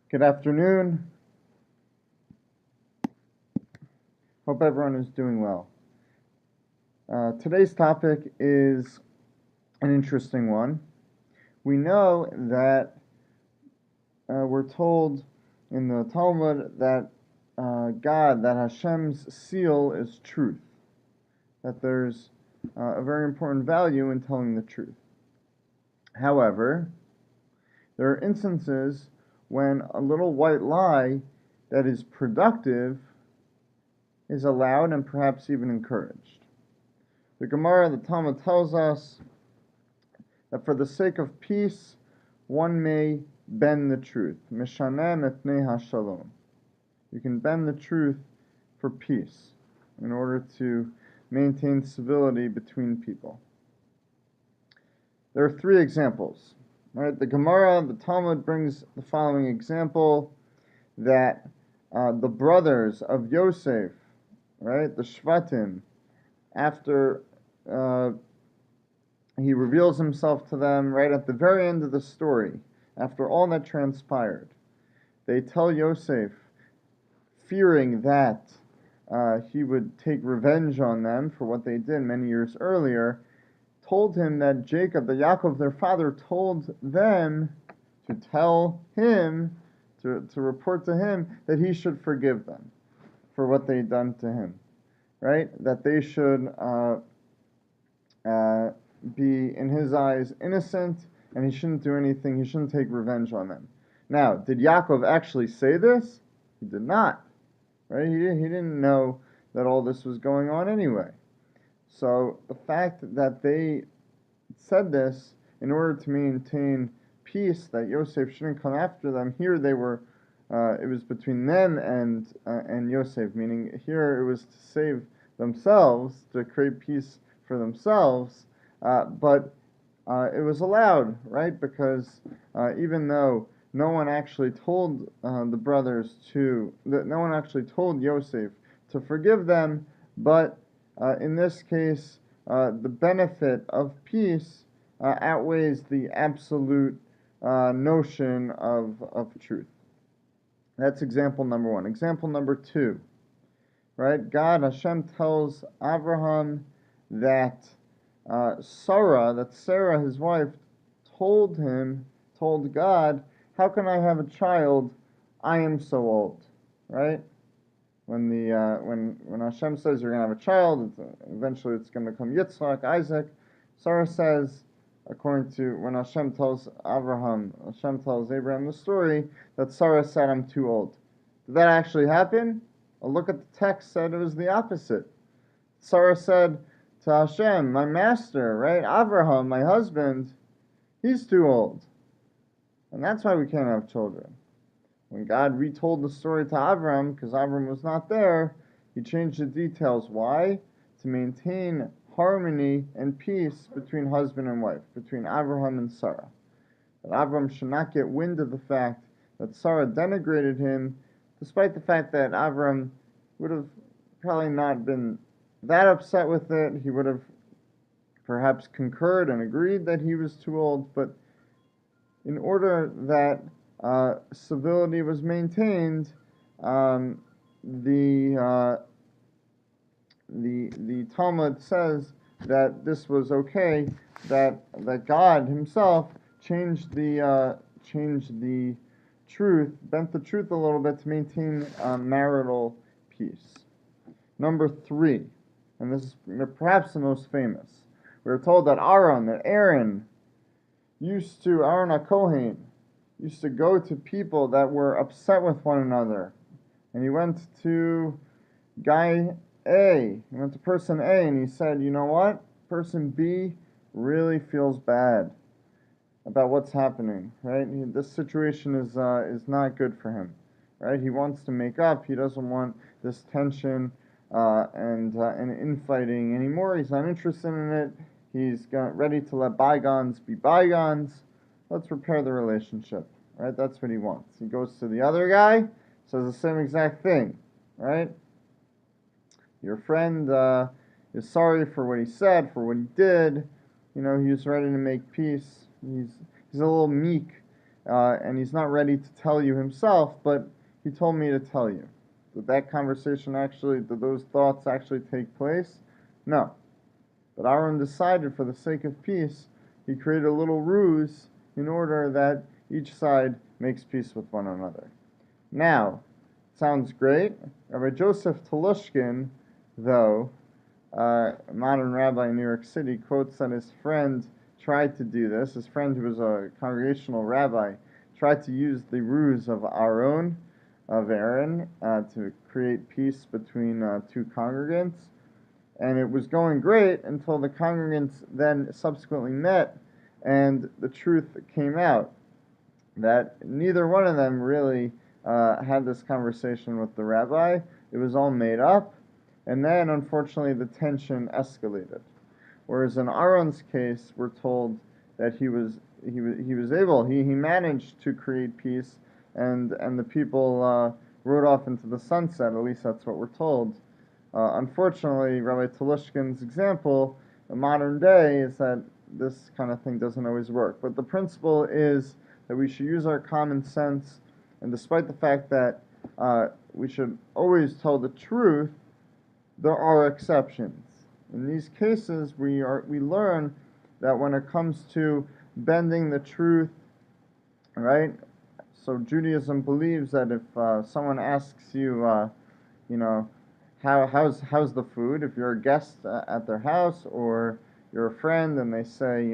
Good afternoon. Hope everyone is doing well. Today's topic is an interesting one. We know that we're told in the Talmud that that Hashem's seal is truth, that there's a very important value in telling the truth. However, there are instances when a little white lie that is productive is allowed and perhaps even encouraged. The Gemara, the Talmud tells us that for the sake of peace, one may bend the truth. Mishaneh mepnei hashalom. You can bend the truth for peace in order to maintain civility between people. There are three examples. Right? The Gemara, the Talmud brings the following example that the brothers of Yosef, right, the Shvatim, after he reveals himself to them right at the very end of the story, after all that transpired, they tell Yosef, fearing that he would take revenge on them for what they did many years earlier, told him that Jacob, the Yaakov, their father, told them to tell him, to report to him, that he should forgive them for what they'd done to him, right? That they should be, in his eyes, innocent, and he shouldn't do anything, he shouldn't take revenge on them. Now, did Yaakov actually say this? He did not, right? He didn't know that all this was going on anyway. So the fact that they said this in order to maintain peace, that Yosef shouldn't come after them, here they were, it was between them and Yosef, meaning here it was to save themselves, to create peace for themselves, but it was allowed, right? Because even though no one actually told the brothers no one actually told Yosef to forgive them, but in this case, the benefit of peace outweighs the absolute notion of truth. That's example number one. Example number two, right? Hashem tells Abraham that Sarah, his wife, told God, how can I have a child? I am so old, right? When Hashem says you're going to have a child, eventually it's going to become Yitzchak, Isaac. Sarah says, according to when Hashem tells Abraham the story, that Sarah said, I'm too old. Did that actually happen? A look at the text said it was the opposite. Sarah said to Hashem, my master, right? Abraham, my husband, he's too old. And that's why we can't have children. When God retold the story to Avram, because Avram was not there, he changed the details. Why? To maintain harmony and peace between husband and wife, between Abraham and Sarah. That Avram should not get wind of the fact that Sarah denigrated him, despite the fact that Avram would have probably not been that upset with it. He would have perhaps concurred and agreed that he was too old, but in order that civility was maintained, the Talmud says that this was okay, that God Himself changed the truth, bent the truth a little bit to maintain marital peace. Number three, and this is perhaps the most famous. We're told that Aaron Aaron HaKohen, used to go to people that were upset with one another. And he went to guy A, he went to person A, and he said, you know what? Person B really feels bad about what's happening, right? This situation is not good for him, right? He wants to make up. He doesn't want this tension and infighting anymore. He's not interested in it. He's ready to let bygones be bygones. Let's repair the relationship, right? That's what he wants. He goes to the other guy, says the same exact thing, right? Your friend is sorry for what he said, for what he did. You know, he was ready to make peace. He's a little meek and he's not ready to tell you himself, but he told me to tell you. Did those thoughts actually take place? No. But Aaron decided, for the sake of peace, he created a little ruse in order that each side makes peace with one another. Now, sounds great. Rabbi Joseph Telushkin, though, a modern rabbi in New York City, quotes that his friend tried to do this. His friend, who was a congregational rabbi, tried to use the ruse of Aaron, to create peace between two congregants. And it was going great until the congregants then subsequently met, and the truth came out that neither one of them really had this conversation with the rabbi. It was all made up, and then unfortunately the tension escalated. Whereas in Aaron's case, we're told that he managed to create peace, and the people rode off into the sunset. At least that's what we're told. Unfortunately, Rabbi Telushkin's example, in modern day, is that this kind of thing doesn't always work. But the principle is that we should use our common sense, and despite the fact that we should always tell the truth, there are exceptions. In these cases, we learn that when it comes to bending the truth, right? So Judaism believes that if someone asks you, how's the food? If you're a guest at their house, or you're a friend and they say,